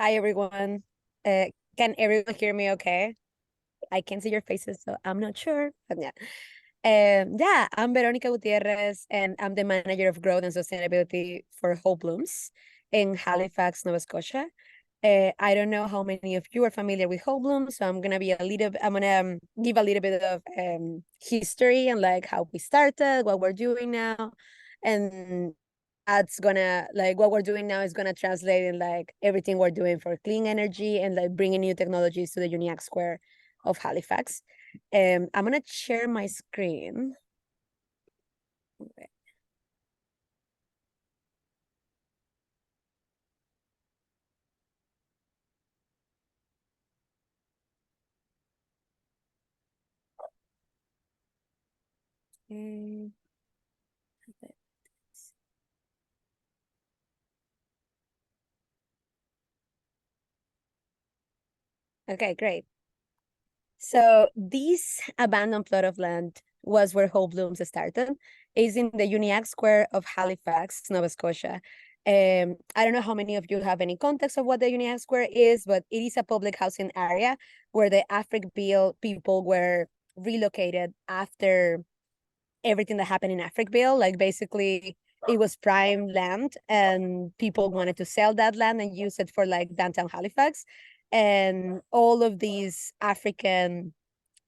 Hi, everyone. Can everyone hear me okay? I can see your faces, so I'm not sure. But yeah. Yeah, I'm Veronica Gutierrez, and I'm the manager of growth and sustainability for Whole Blooms in Halifax, Nova Scotia. I don't know how many of you are familiar with Whole Blooms, so I'm gonna give a little bit of history and like how we started, what we're doing now, and that's gonna like what we're doing now is gonna translate in like everything we're doing for clean energy and like bringing new technologies to the Uniacke Square of Halifax. I'm gonna share my screen. Okay. Okay, great. So this abandoned plot of land was where Whole Blooms started. It's in the Uniacke Square of Halifax, Nova Scotia. I don't know how many of you have any context of what the Uniacke Square is, but it is a public housing area where the Africville people were relocated after everything that happened in Africville. Like basically, it was prime land, and people wanted to sell that land and use it for like downtown Halifax. And all of these African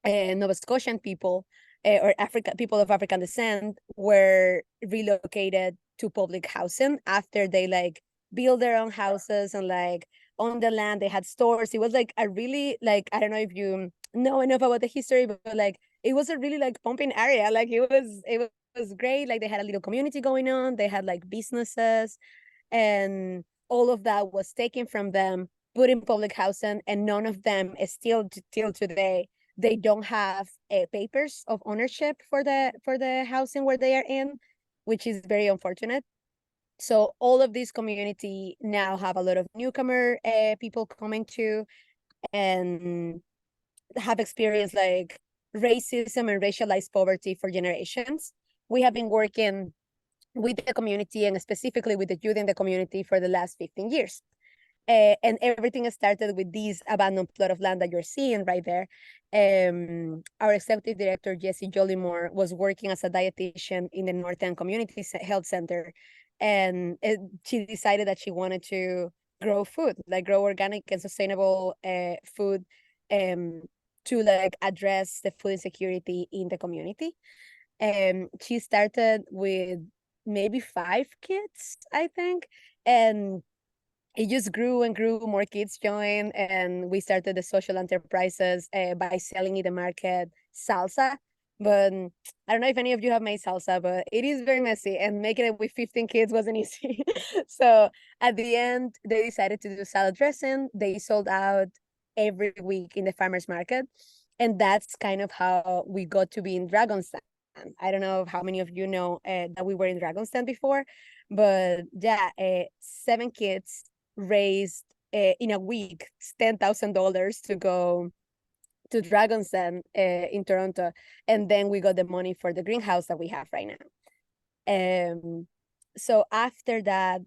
Nova Scotian people or Africa people of African descent were relocated to public housing after they like built their own houses and like on the land they had stores. It was like a really like I don't know if you know enough about the history, but like it was a really like pumping area. Like it was great. Like they had a little community going on. They had like businesses, and all of that was taken from them, put in public housing, and none of them is still till today they don't have papers of ownership for the housing where they are in, which is very unfortunate. So all of this community now have a lot of newcomer people coming to and have experienced like racism and racialized poverty for generations. We have been working with the community and specifically with the youth in the community for the last 15 years. And everything started with this abandoned plot of land that you're seeing right there. Our executive director, Jessie Jollymore, was working as a dietitian in the North End Community Health Center. And she decided that she wanted to grow food, like grow organic and sustainable food um, to like address the food insecurity in the community. She started with maybe 5 kids, I think. And it just grew and grew. More kids joined, and we started the social enterprises by selling in the market salsa. But I don't know if any of you have made salsa, but it is very messy, and making it with 15 kids wasn't easy. So at the end, they decided to do salad dressing. They sold out every week in the farmers market, and that's kind of how we got to be in Dragon's Den. I don't know how many of you know that we were in Dragon's Den before, but yeah, 7 kids raised in a week $10,000 to go to Dragon's Den in Toronto, and then we got the money for the greenhouse that we have right now. So after that,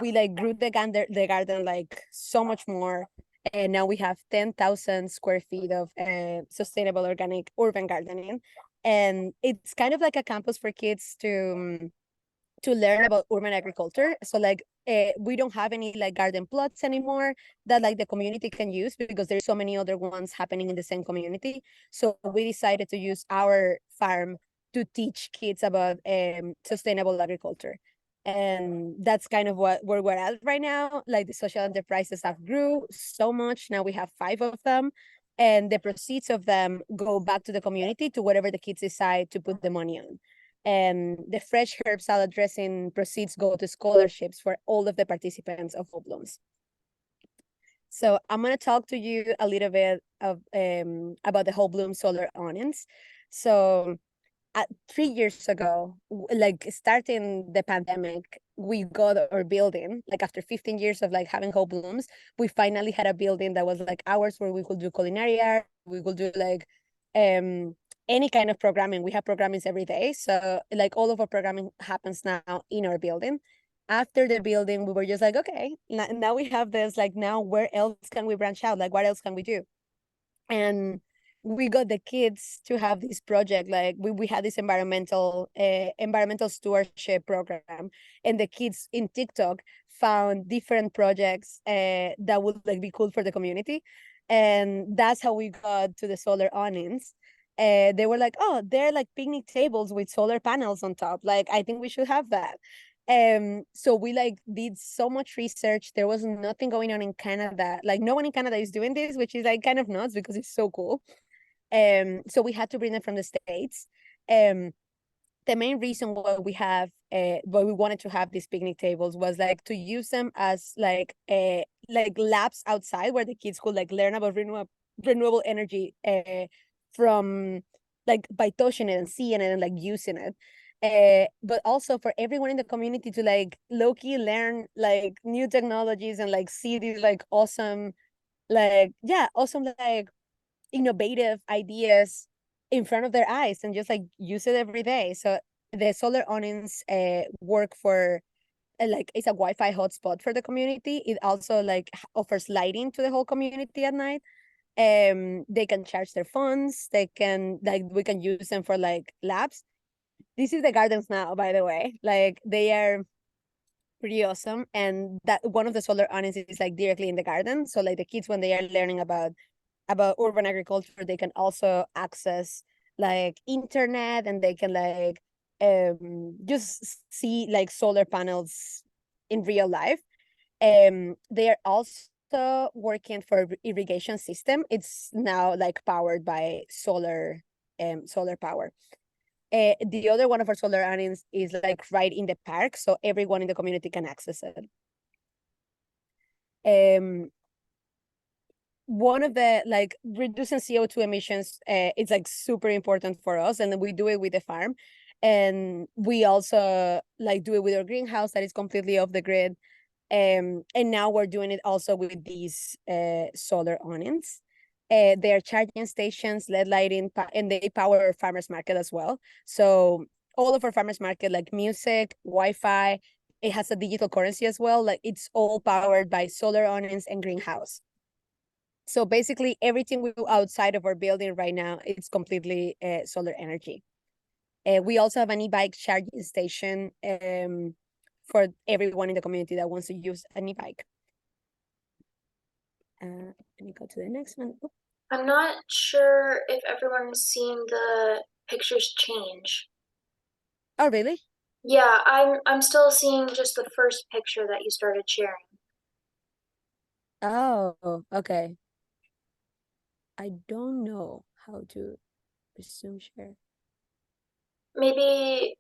we like grew the garden like so much more, and now we have 10,000 square feet of sustainable organic urban gardening, and it's kind of like a campus for kids to learn about urban agriculture. So like we don't have any like garden plots anymore that like the community can use because there's so many other ones happening in the same community. So we decided to use our farm to teach kids about sustainable agriculture. And that's kind of where we're at right now. Like the social enterprises have grew so much. Now we have 5 of them. And the proceeds of them go back to the community to whatever the kids decide to put the money on. And the fresh herb salad dressing proceeds go to scholarships for all of the participants of Whole Blooms. So I'm going to talk to you a little bit of about the Whole Bloom solar awnings. So 3 years ago, like starting the pandemic, we got our building. Like after 15 years of like having Whole Blooms, we finally had a building that was like ours where we could do culinary art. We could do like um any kind of programming. We have programmings every day. So like all of our programming happens now in our building. after the building, we were just like, okay, now we have this, like, now where else can we branch out? Like, what else can we do? And we got the kids to have this project. Like, we had this environmental stewardship program, and the kids in TikTok found different projects that would like be cool for the community. And that's how we got to the solar awnings. They were like, oh, they're like picnic tables with solar panels on top. Like, I think we should have that. So we like did so much research. There was nothing going on in Canada. Like, no one in Canada is doing this, which is like kind of nuts because it's so cool. So we had to bring them from the States. Um, the main reason why we wanted to have these picnic tables was like to use them as like labs outside where the kids could like learn about renewable energy from like by touching it and seeing it and like using it. But also for everyone in the community to like low-key learn like new technologies and like see these like awesome, like, yeah, awesome, like innovative ideas in front of their eyes and just like use it every day. So the solar awnings work for like it's a Wi-Fi hotspot for the community. It also like offers lighting to the whole community at night. They can charge their phones. They can like we can use them for like labs. This is the gardens now, by the way. Like, they are pretty awesome, and that one of the solar awnings is like directly in the garden. So like the kids, when they are learning about urban agriculture, they can also access like internet, and they can like just see like solar panels in real life. They are also working for irrigation system. It's now like powered by solar power. The other one of our solar awnings is like right in the park, so everyone in the community can access it. One of the like reducing CO2 emissions, it's like super important for us, and we do it with the farm, and we also like do it with our greenhouse that is completely off the grid. And now we're doing it also with these solar awnings. They are charging stations, LED lighting, and they power our farmers market as well. So all of our farmers market, like music, Wi-Fi, it has a digital currency as well. Like, it's all powered by solar awnings and greenhouse. So basically everything we do outside of our building right now, it's completely solar energy. We also have an e-bike charging station for everyone in the community that wants to use an e-bike. Let me go to the next one. Oop. I'm not sure if everyone's seen the pictures change. Oh, really? Yeah, I'm still seeing just the first picture that you started sharing. Oh, okay. I don't know how to resume share. Maybe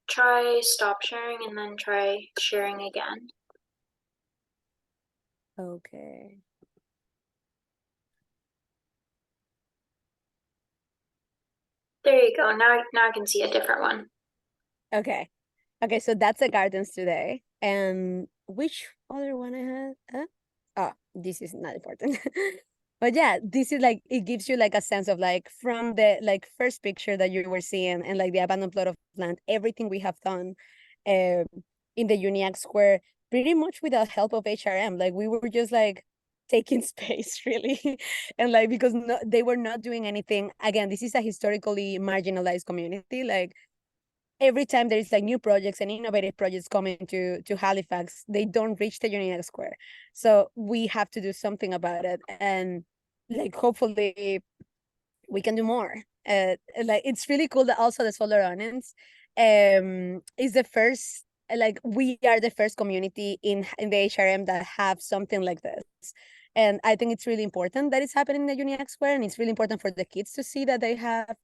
try stop sharing and then try sharing again. Okay. There you go. Now I can see a different one. Okay. Okay, so that's the gardens today. And which other one I had? Oh, this is not important. But yeah, this is like, it gives you like a sense of like from the like first picture that you were seeing and like the abandoned plot of land, everything we have done um in the Uniac Square, pretty much without help of HRM. Like, we were just like taking space really. And like, because no, they were not doing anything. Again, this is a historically marginalized community. Like, every time there is like new projects and innovative projects coming to Halifax, they don't reach the Union Square. So we have to do something about it, and like hopefully we can do more. Like, it's really cool that also the solar onions is the first, like, we are the first community in the HRM that have something like this. And I think it's really important that it's happening in the Union Square, and it's really important for the kids to see that they have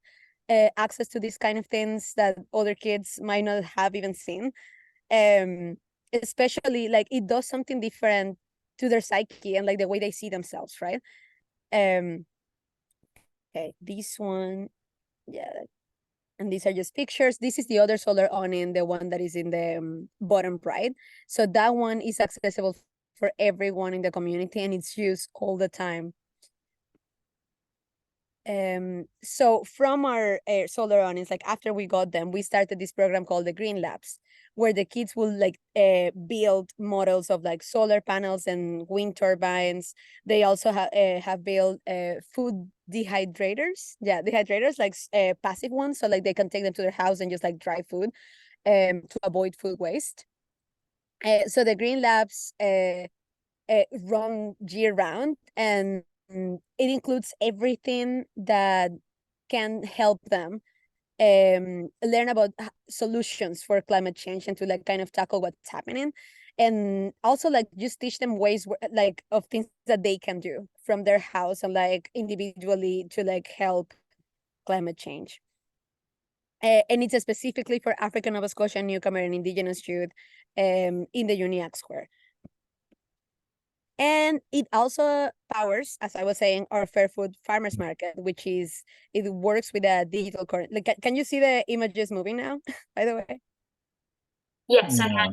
access to these kind of things that other kids might not have even seen. Um, Especially like it does something different to their psyche and like the way they see themselves, right? Um, okay, this one, yeah, and these are just pictures. This is the other solar awning, the one that is in the bottom right. So that one is accessible for everyone in the community, and it's used all the time. So from our solar awnings, like after we got them, we started this program called the Green Labs, where the kids will like build models of like solar panels and wind turbines. They also have built food dehydrators. Yeah, dehydrators, like passive ones, so like they can take them to their house and just like dry food to avoid food waste. So the Green Labs run year round, and it includes everything that can help them learn about solutions for climate change and to like kind of tackle what's happening, and also like just teach them ways like of things that they can do from their house and like individually to like help climate change. And it's specifically for African, Nova Scotia, newcomer, and Indigenous youth in the UNIAC Square. And it also powers, as I was saying, our Fair Food Farmers Market, which is, it works with a digital current. Like, can you see the images moving now, by the way? Yes, I Yeah.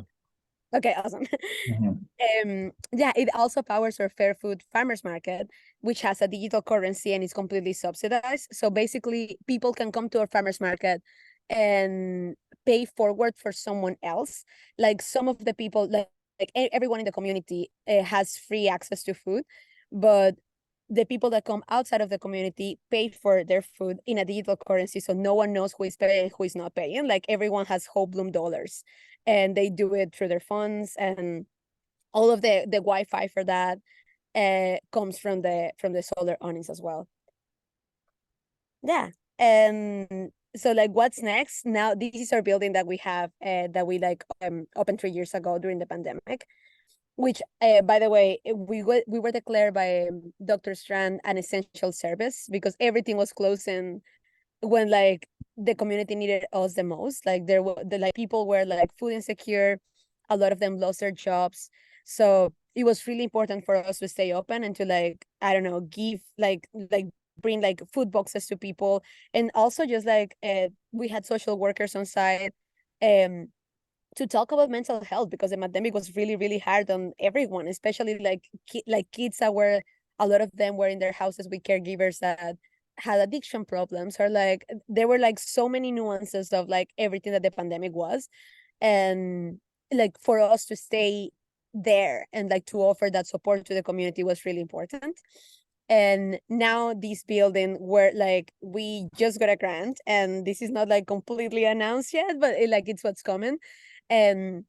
Okay, awesome. Mhm. Yeah, it also powers our Fair Food Farmers Market, which has a digital currency and is completely subsidized. So basically, people can come to our farmers market and pay forward for someone else. Like some of the people, like everyone in the community has free access to food, but the people that come outside of the community pay for their food in a digital currency, so no one knows who is paying, who is not paying. Like everyone has whole bloom dollars, and they do it through their phones, and all of the Wi-Fi for that comes from the solar awnings as well. Yeah. And so like what's next? Now this is our building that we have that we like opened 3 years ago during the pandemic, which by the way, we were declared by Dr. Strand an essential service because everything was closing when like the community needed us the most. Like there were the like people were like food insecure, a lot of them lost their jobs, so it was really important for us to stay open and to like, I don't know, give like bring like food boxes to people. And also just like we had social workers on site um to talk about mental health, because the pandemic was really really hard on everyone, especially like like kids that were, a lot of them were in their houses with caregivers that had addiction problems, or like there were like so many nuances of like everything that the pandemic was. And like for us to stay there and like to offer that support to the community was really important. And now this building, where like we just got a grant, and this is not like completely announced yet, but like it's what's coming. And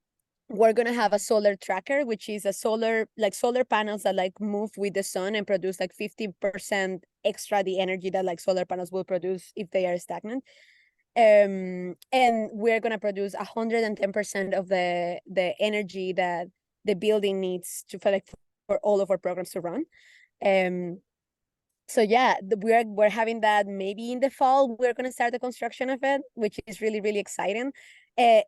we're gonna have a solar tracker, which is a solar panels that like move with the sun and produce like 50% extra the energy that like solar panels will produce if they are stagnant. And we're gonna produce 110% of the energy that the building needs to for like for all of our programs to run. um so yeah, we're having that maybe in the fall. We're gonna start the construction of it, which is really really exciting.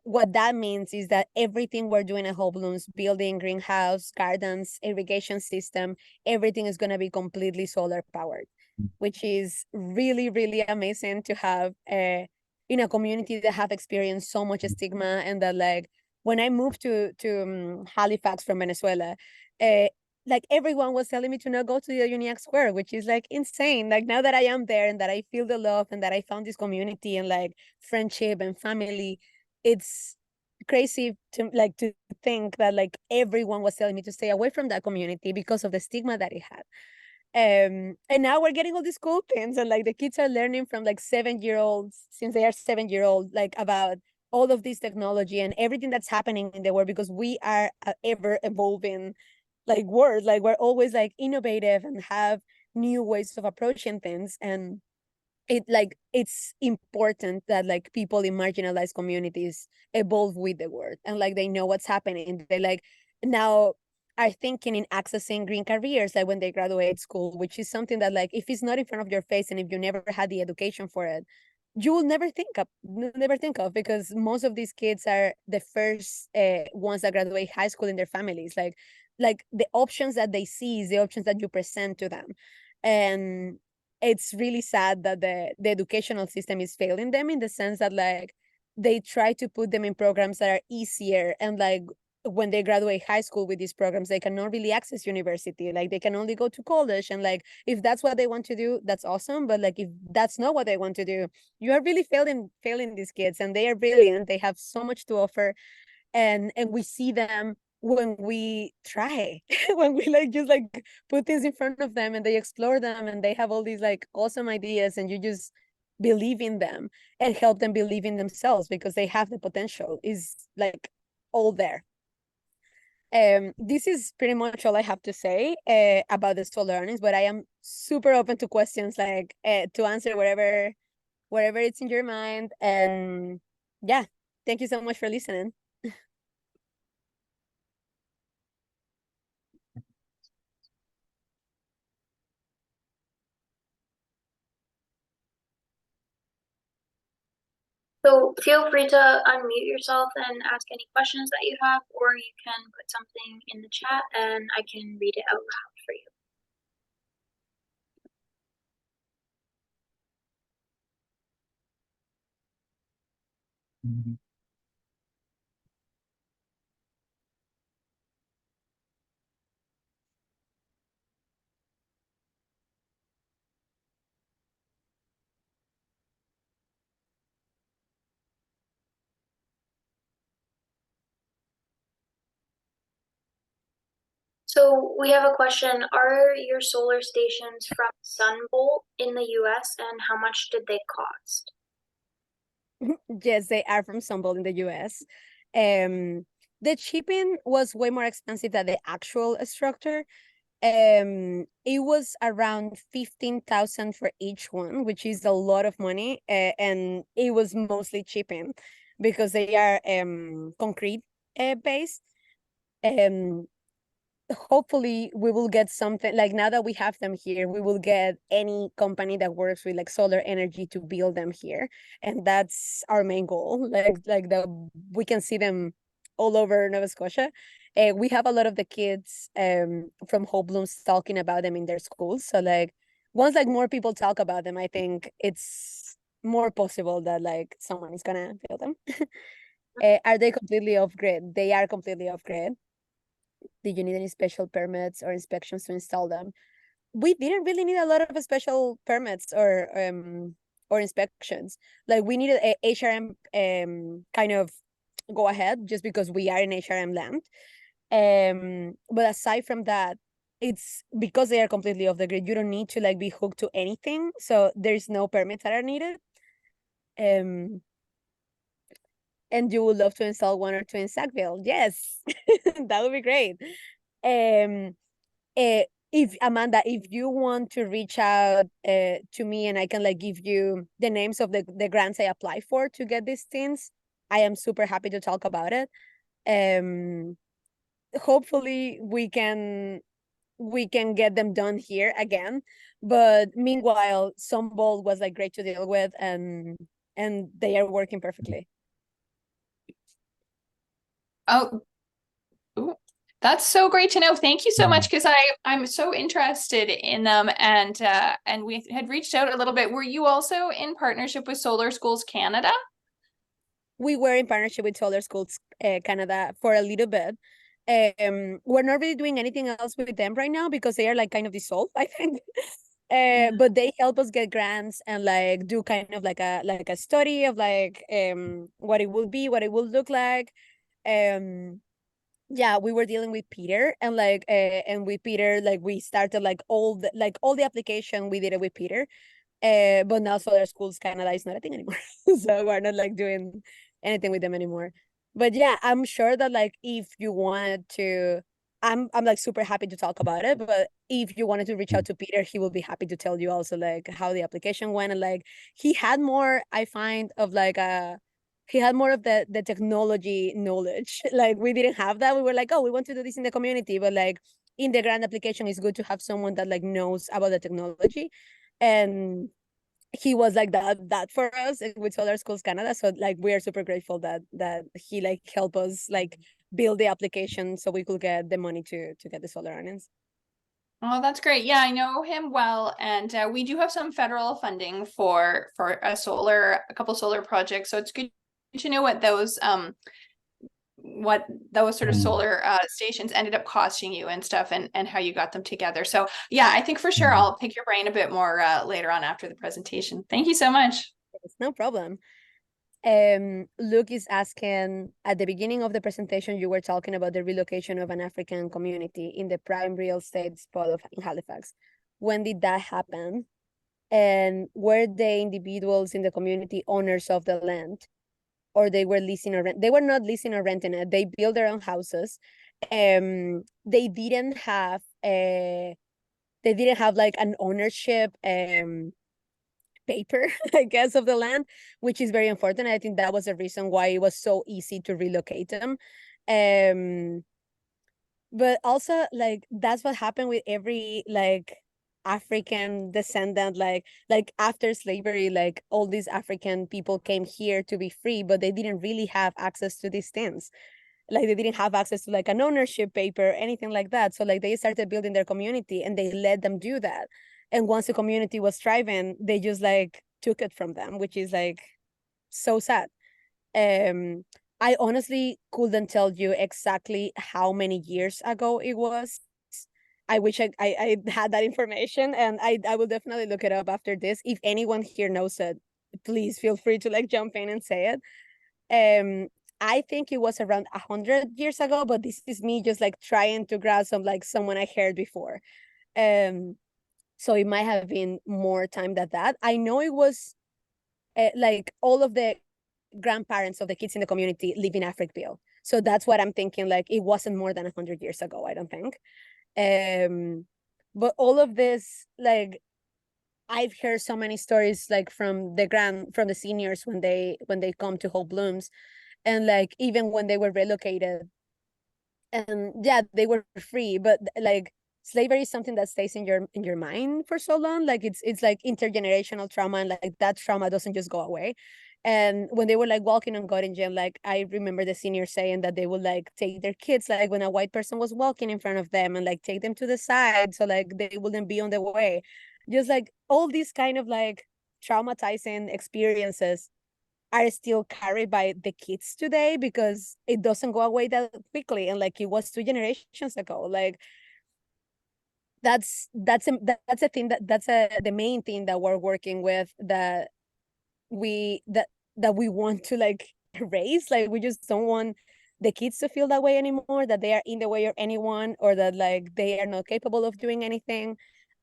What that means is that everything we're doing at Whole Blooms, building, greenhouse, gardens, irrigation system, everything is gonna be completely solar powered, which is really really amazing to have in a community that have experienced so much stigma. And that like when I moved to Halifax from Venezuela, uh, like everyone was telling me to not go to the UNIAC Square, which is like insane. Like now that I am there and that I feel the love and that I found this community and like friendship and family, it's crazy to like to think that like everyone was telling me to stay away from that community because of the stigma that it had. And now we're getting all these cool things, and like the kids are learning from like 7 year olds, since they are 7 year old, like about all of this technology and everything that's happening in the world, because we are ever evolving like world. Like we're always like innovative and have new ways of approaching things. And it like it's important that like people in marginalized communities evolve with the world, and like they know what's happening. They like now are thinking in accessing green careers like when they graduate school, which is something that like if it's not in front of your face and if you never had the education for it, you will never think of, because most of these kids are the first ones that graduate high school in their families. Like the options that they see is the options that you present to them. And it's really sad that the educational system is failing them, in the sense that like they try to put them in programs that are easier and like when they graduate high school with these programs, they cannot really access university. Like they can only go to college, and like if that's what they want to do, that's awesome. But like if that's not what they want to do, you are really failing these kids, and they are brilliant. They have so much to offer, and we see them when we try, when we like just like put things in front of them and they explore them and they have all these like awesome ideas, and you just believe in them and help them believe in themselves because they have the potential is like all there. This is pretty much all I have to say about the solar earnings, but I am super open to questions, like to answer whatever it's in your mind. And yeah, thank you so much for listening. So feel free to unmute yourself and ask any questions that you have, or you can put something in the chat and I can read it out loud for you. So we have a question. Are your solar stations from Sunbolt in the US, and how much did they cost? Yes, they are from Sunbelt in the US. The shipping was way more expensive than the actual structure. It was around 15,000 for each one, which is a lot of money, and it was mostly shipping because they are concrete based. Um, Hopefully we will get something like, now that we have them here, we will get any company that works with like solar energy to build them here, and that's our main goal. Like that we can see them all over Nova Scotia. We have a lot of the kids from Hope Blooms talking about them in their schools, so like once like more people talk about them, I think it's more possible that like someone is gonna build them. Are they completely off grid? They are completely off grid. Did you need any special permits or inspections to install them? We didn't really need a lot of special permits or inspections. Like we needed a HRM kind of go ahead just because we are in HRM land. But aside from that, it's because they are completely off the grid. You don't need to like be hooked to anything, so there's no permits that are needed. Um, and you would love to install one or two in Sackville? Yes, that would be great. Um, if Amanda, if you want to reach out to me and I can like give you the names of the grants I apply for to get these things, I am super happy to talk about it. Um, Hopefully we can get them done here again. But meanwhile, Sunbolt was like great to deal with, and they are working perfectly. Oh, ooh, that's so great to know. Thank you so much, because I'm so interested in them, and we had reached out a little bit. Were you also in partnership with Solar Schools Canada? We were in partnership with Solar Schools Canada for a little bit. We're not really doing anything else with them right now because they are like kind of dissolved, I think. But they help us get grants and like do kind of like a study of like what it will be, what it will look like. Yeah, we were dealing with Peter, and like and with Peter, like we started like all the application, we did it with Peter. But now Solar Schools Canada is not a thing anymore. So we're not like doing anything with them anymore. But yeah, I'm sure that like if you wanted to, I'm like super happy to talk about it. But if you wanted to reach out to Peter, he will be happy to tell you also like how the application went. And like he had more, I find, of like he had more of the technology knowledge. Like we didn't have that. We were like, oh, we want to do this in the community, but like in the grant application, it's good to have someone that like knows about the technology. And he was like that for us with Solar Schools Canada. So like we are super grateful that he like helped us like build the application so we could get the money to get the solar earnings. Oh, that's great. Yeah, I know him well, and we do have some federal funding for a couple solar projects. So it's good to know what those what those sort of solar stations ended up costing you and stuff, and how you got them together. So yeah, I think for sure I'll pick your brain a bit more later on after the presentation. Thank you so much. It's no problem. Luke is asking, at the beginning of the presentation, you were talking about the relocation of an African community in the prime real estate spot of Halifax. When did that happen? And were the individuals in the community owners of the land, or they were leasing or rent? They were not leasing or renting it. They built their own houses. They didn't have like an ownership paper, I guess, of the land, which is very important. I think that was the reason why it was so easy to relocate them. But also, like, that's what happened with every like African descendant, like after slavery, like all these African people came here to be free, but they didn't really have access to these things. Like they didn't have access to like an ownership paper, anything like that. So like they started building their community and they let them do that. And once the community was thriving, they just like took it from them, which is like so sad. I honestly couldn't tell you exactly how many years ago it was. I wish I had that information, and I will definitely look it up after this. If anyone here knows it, please feel free to like jump in and say it. I think it was around 100 years ago, but this is me just like trying to grasp some like someone I heard before. So it might have been more time than that. I know it was like all of the grandparents of the kids in the community live in Africville. So that's what I'm thinking. Like it wasn't more than 100 years ago, I don't think. But all of this, like I've heard so many stories like from the seniors when they come to Whole Blooms, and like even when they were relocated, and yeah, they were free, but like slavery is something that stays in your mind for so long. Like it's like intergenerational trauma, and like that trauma doesn't just go away. And when they were like walking on Göttingen, like I remember the seniors saying that they would like take their kids, like when a white person was walking in front of them, and like take them to the side so like they wouldn't be on the way. Just like all these kind of like traumatizing experiences are still carried by the kids today, because it doesn't go away that quickly, and like it was 2 generations ago. Like that's a thing that's the main thing that we're working with, that we want to like erase. Like we just don't want the kids to feel that way anymore, that they are in the way of anyone, or that like they are not capable of doing anything.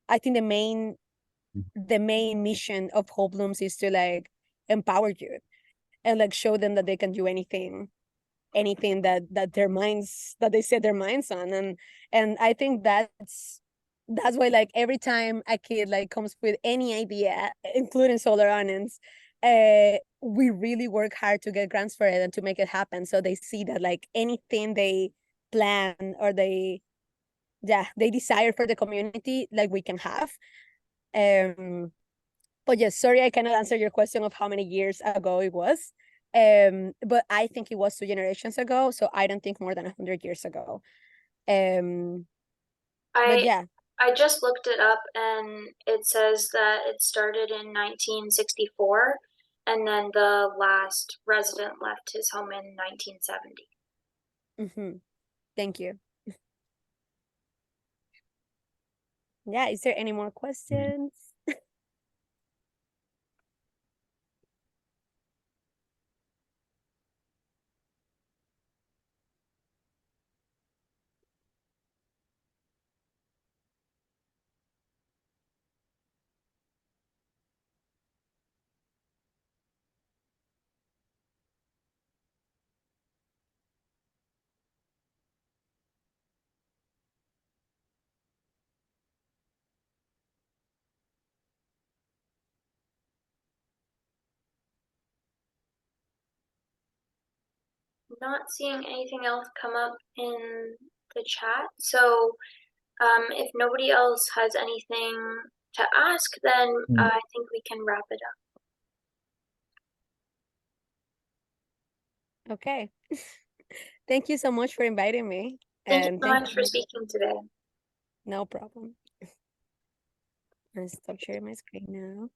I think the main mission of Whole Blooms is to like empower youth and like show them that they can do anything that their minds, that they set their minds on. And I think that's why like every time a kid like comes with any idea, including solar awnings, we really work hard to get grants for it and to make it happen, so they see that like anything they plan or they desire for the community, like we can have. But yes, sorry, I cannot answer your question of how many years ago it was. But I think it was 2 generations ago, so I don't think more than 100 years ago. But yeah. I just looked it up, and it says that it started in 1964, and then the last resident left his home in 1970. Mm-hmm. Thank you. Yeah, is there any more questions? Not seeing anything else come up in the chat. So if nobody else has anything to ask, then I think we can wrap it up. Okay. Thank you so much for inviting me. Thank you And so much for speaking today. No problem. I'll stop sharing my screen now.